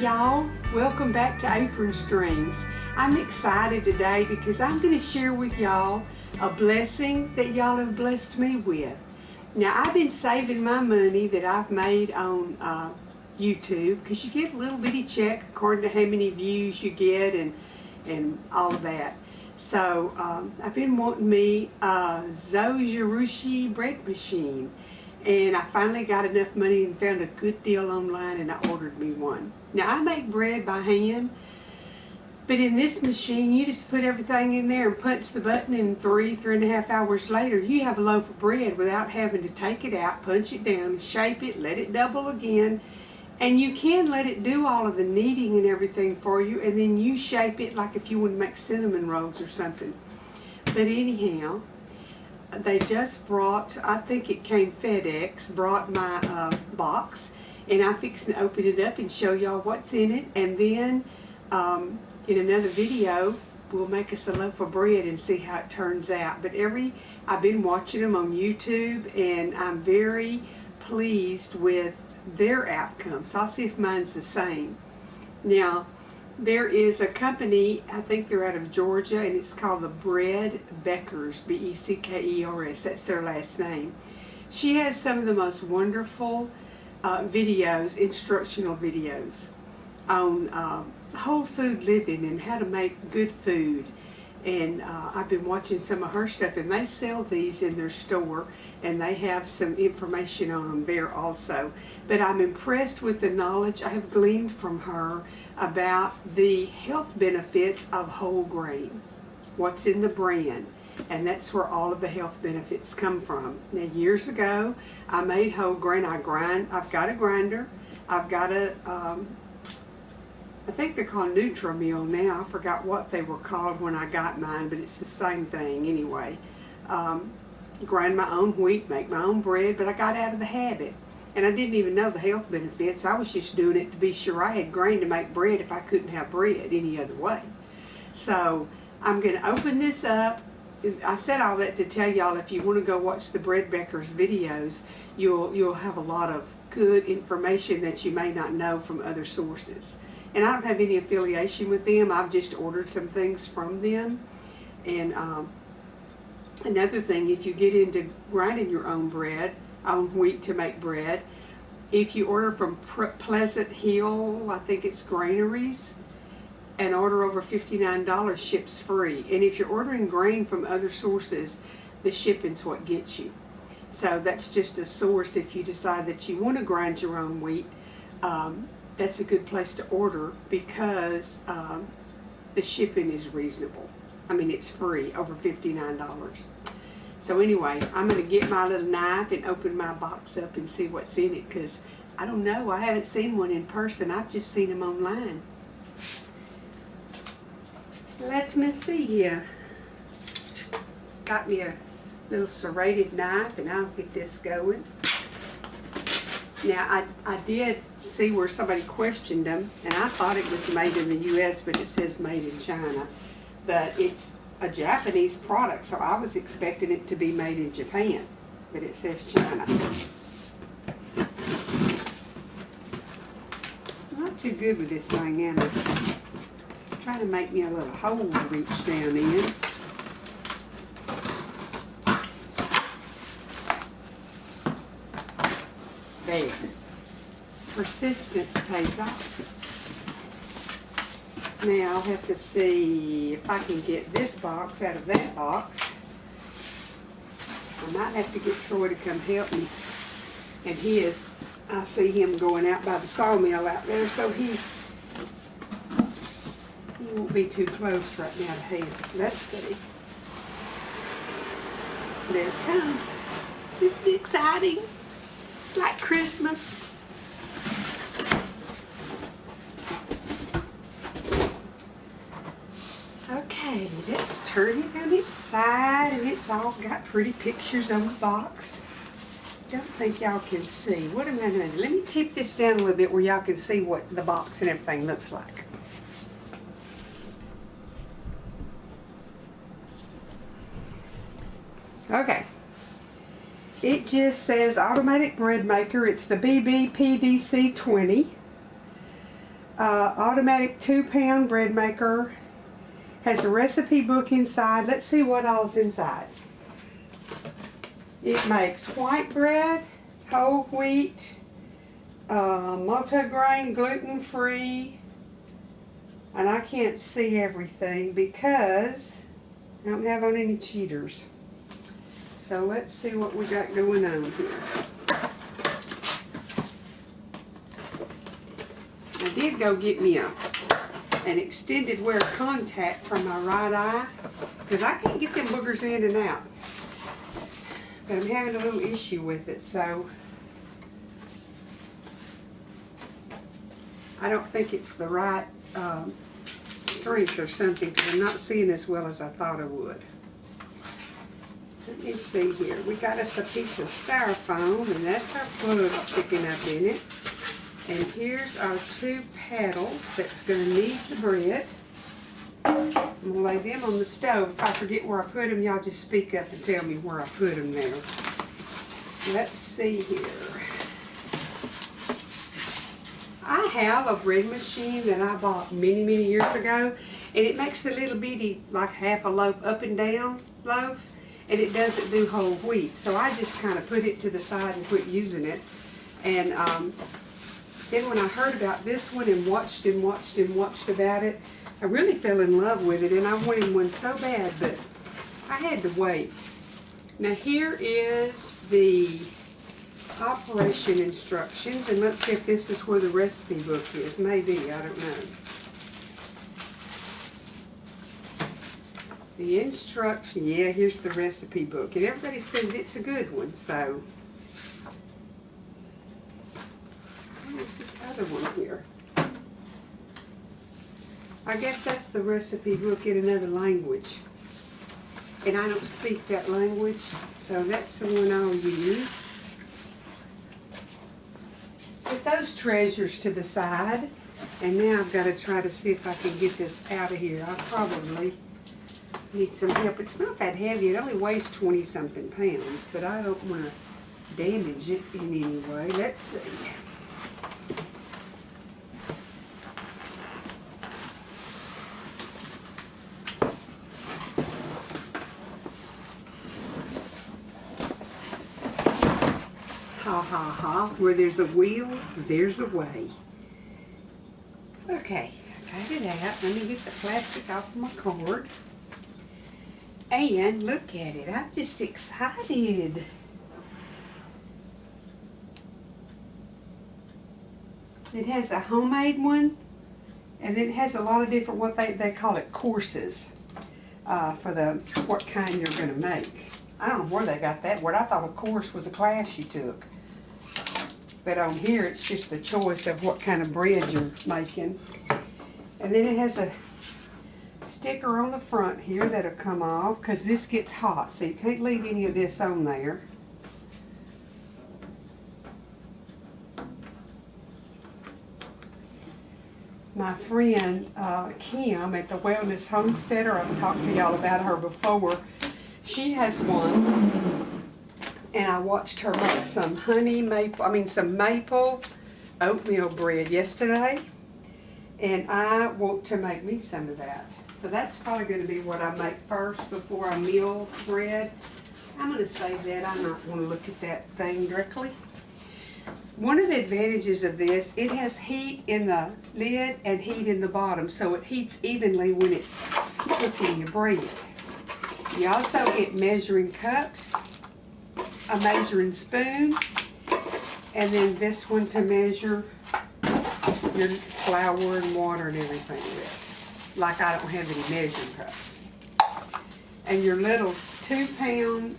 y'all, welcome back to Apron Strings. I'm excited today because I'm going to share with y'all a blessing that y'all have blessed me with. Now, I've been saving my money that I've made on YouTube, because you get a little bitty check according to how many views you get and all of that. So I've been wanting me a Zojirushi bread machine, and I finally got enough money and found a good deal online, and I ordered me one. Now, I make bread by hand, but in this machine you just put everything in there and punch the button, and 3.5 hours later you have a loaf of bread without having to take it out, punch it down, shape it, let it double again. And you can let it do all of the kneading and everything for you, and then you shape it like if you want to make cinnamon rolls or something. But anyhow, they just brought, I think it came FedEx, brought my box, and I'm fixing to open it up and show y'all what's in it. And then in another video, we'll make us a loaf of bread and see how it turns out. But I've been watching them on YouTube, and I'm very pleased with their outcome. So I'll see if mine's the same. Now, there is a company, I think they're out of Georgia, and it's called the Bread Beckers, B-E-C-K-E-R-S. That's their last name. She has some of the most wonderful videos, instructional videos on whole food living and how to make good food. And I've been watching some of her stuff, and they sell these in their store, and they have some information on them there also. But I'm impressed with the knowledge I have gleaned from her about the health benefits of whole grain, what's in the brand, and that's where all of the health benefits come from. Now, years ago, I made whole grain. I've got a grinder. I've got a I think they're called Nutri-Mill now. I forgot what they were called when I got mine, but it's the same thing anyway. Grind my own wheat, make my own bread, but I got out of the habit. And I didn't even know the health benefits. I was just doing it to be sure I had grain to make bread if I couldn't have bread any other way. So I'm going to open this up. I said all that to tell y'all, if you want to go watch the Bread Beckers videos, you'll have a lot of good information that you may not know from other sources. And I don't have any affiliation with them. I've just ordered some things from them. And another thing, if you get into grinding your own bread, own wheat to make bread, if you order from Pleasant Hill, I think it's Graineries, and order over $59, ships free. And if you're ordering grain from other sources, the shipping's what gets you. So that's just a source if you decide that you want to grind your own wheat. That's a good place to order, because the shipping is reasonable. I mean, it's free, over $59. So anyway, I'm going to get my little knife and open my box up and see what's in it, because I don't know. I haven't seen one in person. I've just seen them online. Let me see here. Got me a little serrated knife, and I'll get this going. Now, I did see where somebody questioned them, and I thought it was made in the U.S., but it says made in China. But it's a Japanese product, so I was expecting it to be made in Japan, but it says China. I'm not too good with this thing, am I? I'm trying to make me a little hole to reach down in. There. Persistence pays off. Now I'll have to see if I can get this box out of that box. I might have to get Troy to come help me. And I see him going out by the sawmill out there, so he won't be too close right now to help. Let's see. There it comes. This is exciting. It's like Christmas. Okay, let's turn it on its side, and it's all got pretty pictures on the box. Don't think y'all can see. What am I going to do? Let me tip this down a little bit where y'all can see what the box and everything looks like. Okay. It just says automatic bread maker. It's the BBPDC 20. automatic 2-pound bread maker. Has a recipe book inside. Let's see what all's inside. It makes white bread, whole wheat, multigrain, gluten-free, and I can't see everything because I don't have on any cheaters. So let's see what we got going on here. I did go get me an extended wear contact for my right eye because I can't get them boogers in and out. But I'm having a little issue with it, so I don't think it's the right strength or something because I'm not seeing as well as I thought I would. Let me see here. We got us a piece of styrofoam, and that's our plug sticking up in it. And here's our 2 paddles that's going to knead the bread. I'm going to lay them on the stove. If I forget where I put them, y'all just speak up and tell me where I put them now. Let's see here. I have a bread machine that I bought many, many years ago, and it makes the little bitty, like half a loaf up and down loaf, and it doesn't do whole wheat. So I just kind of put it to the side and quit using it. And then when I heard about this one and watched about it, I really fell in love with it, and I wanted one so bad, but I had to wait. Now here is the operation instructions, and let's see if this is where the recipe book is. Maybe, I don't know. The instruction, yeah, here's the recipe book, and everybody says it's a good one, so. Where's this other one here? I guess that's the recipe book in another language. And I don't speak that language, so that's the one I'll use. Put those treasures to the side. And now I've got to try to see if I can get this out of here. I probably need some help. It's not that heavy. It only weighs 20-something pounds, but I don't want to damage it in any way. Let's see. Ha ha ha, where there's a wheel, there's a way. Okay, I got it out. Let me get the plastic off of my cord. And look at it, I'm just excited. It has a homemade one, and it has a lot of different, what they call it, courses for what kind you're going to make. I don't know where they got that word. I thought a course was a class you took. But on here, it's just the choice of what kind of bread you're making. And then it has a sticker on the front here that'll come off, because this gets hot, so you can't leave any of this on there. My friend Kim at the Wellness Homesteader, I've talked to y'all about her before, she has one. And I watched her make some some maple oatmeal bread yesterday. And I want to make me some of that. So that's probably going to be what I make first before I meal bread. I'm going to save that. I'm not going to look at that thing directly. One of the advantages of this, it has heat in the lid and heat in the bottom. So it heats evenly when it's cooking your bread. You also get measuring cups, a measuring spoon, and then this one to measure your flour and water and everything with. Like I don't have any measuring cups. And your little 2-pound,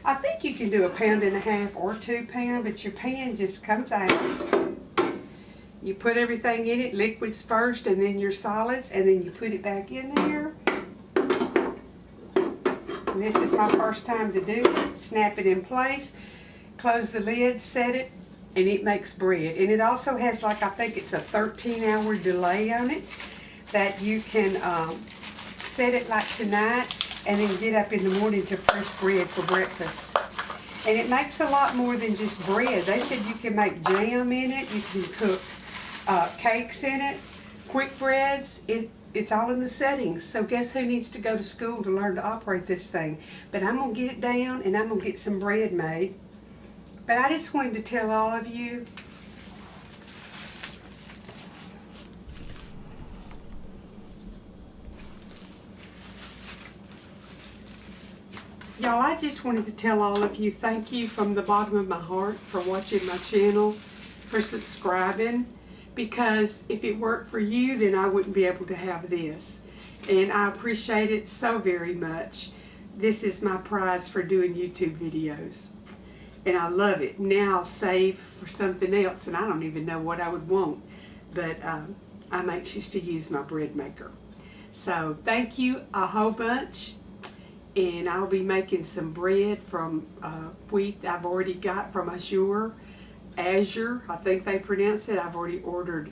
I think you can do 1.5 pounds or 2 pound, but your pan just comes out. You put everything in it, liquids first and then your solids, and then you put it back in there. And this is my first time to do it. Snap it in place, close the lid, set it, and it makes bread. And it also has, like, I think it's a 13-hour delay on it, that you can set it like tonight and then get up in the morning to fresh bread for breakfast. And it makes a lot more than just bread. They said you can make jam in it, you can cook cakes in it, quick breads. It's all in the settings. So guess who needs to go to school to learn to operate this thing? But I'm going to get it down and I'm going to get some bread made. But I just wanted to tell all of you, y'all, I just wanted to tell all of you thank you from the bottom of my heart for watching my channel, for subscribing, because if it weren't for you, then I wouldn't be able to have this. And I appreciate it so very much. This is my prize for doing YouTube videos. And I love it. Now I'll save for something else, and I don't even know what I would want. But I'm anxious to use my bread maker. So thank you a whole bunch. And I'll be making some bread from wheat I've already got from Azure, I think they pronounce it. I've already ordered,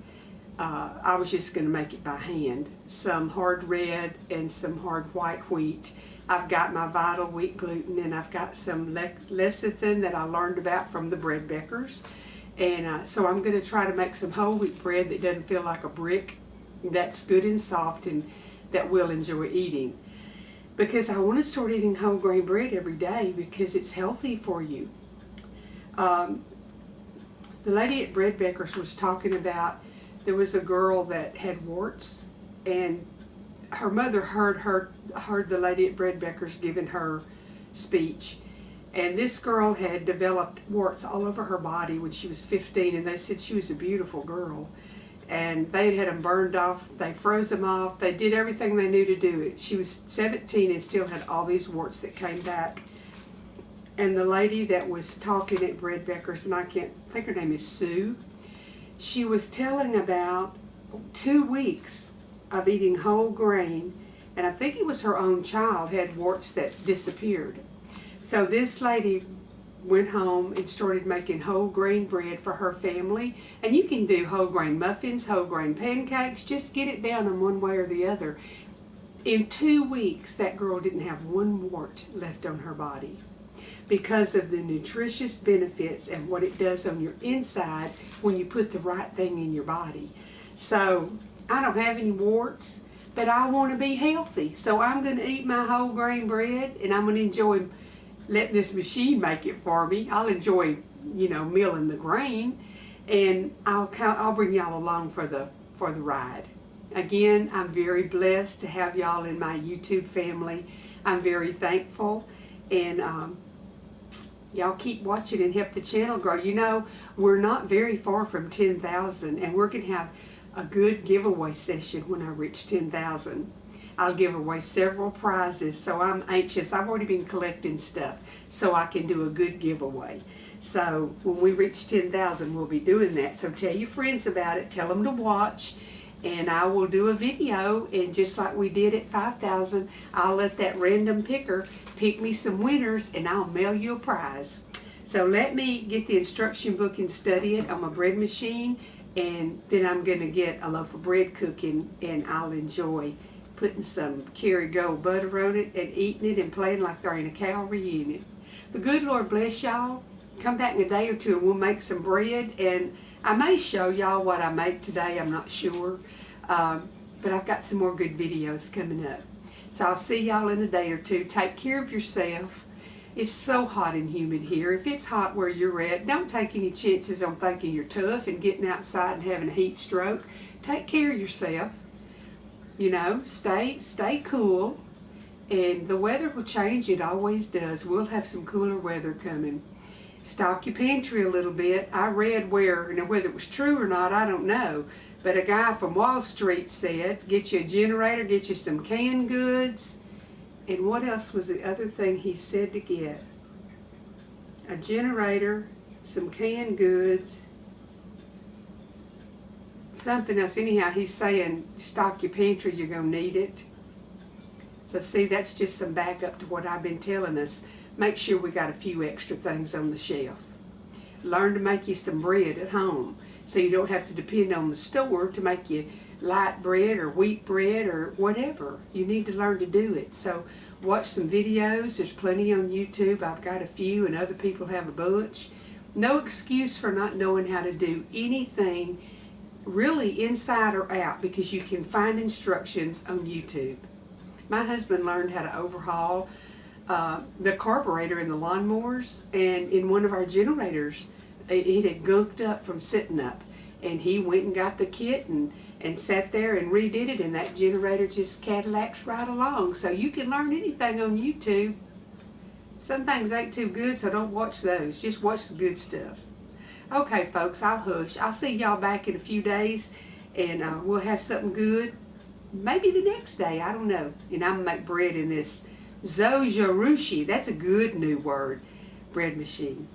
I was just going to make it by hand, some hard red and some hard white wheat. I've got my vital wheat gluten, and I've got some lecithin that I learned about from the bread bakers. And so I'm going to try to make some whole wheat bread that doesn't feel like a brick, that's good and soft and that we'll enjoy eating. Because I want to start eating whole grain bread every day because it's healthy for you. The lady at Bread Bakers was talking about, there was a girl that had warts, and her mother heard the lady at Bread Bakers giving her speech, and this girl had developed warts all over her body when she was 15, and they said she was a beautiful girl. And they had them burned off, they froze them off, they did everything they knew to do it. She was 17 and still had all these warts that came back. And the lady that was talking at Bread Bakers, and I think her name is Sue, she was telling about 2 weeks of eating whole grain, and I think it was her own child had warts that disappeared. So this lady went home and started making whole grain bread for her family. And you can do whole grain muffins, whole grain pancakes, just get it down in one way or the other. In 2 weeks, that girl didn't have one wart left on her body because of the nutritious benefits and what it does on your inside when you put the right thing in your body. So I don't have any warts, but I want to be healthy. So I'm going to eat my whole grain bread, and I'm going to enjoy letting this machine make it for me. I'll enjoy, milling the grain, and I'll bring y'all along for the ride. Again, I'm very blessed to have y'all in my YouTube family. I'm very thankful, and y'all keep watching and help the channel grow. We're not very far from 10,000, and we're going to have a good giveaway session when I reach 10,000. I'll give away several prizes, so I'm anxious. I've already been collecting stuff so I can do a good giveaway. So when we reach 10,000, we'll be doing that. So tell your friends about it. Tell them to watch, and I will do a video, and just like we did at 5,000, I'll let that random picker pick me some winners, and I'll mail you a prize. So let me get the instruction book and study it on my bread machine, and then I'm going to get a loaf of bread cooking, and I'll enjoy putting some Kerrygold butter on it and eating it and playing like they're in a cow reunion. The good Lord bless y'all. Come back in a day or two and we'll make some bread, and I may show y'all what I make today. I'm not sure, but I've got some more good videos coming up. So I'll see y'all in a day or two. Take care of yourself. It's so hot and humid here. If it's hot where you're at, don't take any chances on thinking you're tough and getting outside and having a heat stroke. Take care of yourself. Stay cool, and the weather will change. It always does. We'll have some cooler weather coming. Stock your pantry a little bit. I read whether it was true or not, I don't know, but a guy from Wall Street said, get you a generator, get you some canned goods, and what else was the other thing he said to get? A generator, some canned goods, something else. Anyhow, he's saying stock your pantry, you're going to need it. So see, that's just some backup to what I've been telling us. Make sure we got a few extra things on the shelf. Learn to make you some bread at home so you don't have to depend on the store to make you light bread or wheat bread or whatever. You need to learn to do it. So watch some videos. There's plenty on YouTube. I've got a few, and other people have a bunch. No excuse for not knowing how to do anything really inside or out, because you can find instructions on YouTube. My husband learned how to overhaul the carburetor in the lawnmowers, and in one of our generators, it had gunked up from sitting up. And he went and got the kit and sat there and redid it, and that generator just Cadillacs right along. So you can learn anything on YouTube. Some things ain't too good, so don't watch those. Just watch the good stuff. Okay, folks, I'll hush. I'll see y'all back in a few days, and we'll have something good. Maybe the next day, I don't know. And I'm going to make bread in this Zojirushi. That's a good new word. Bread machine.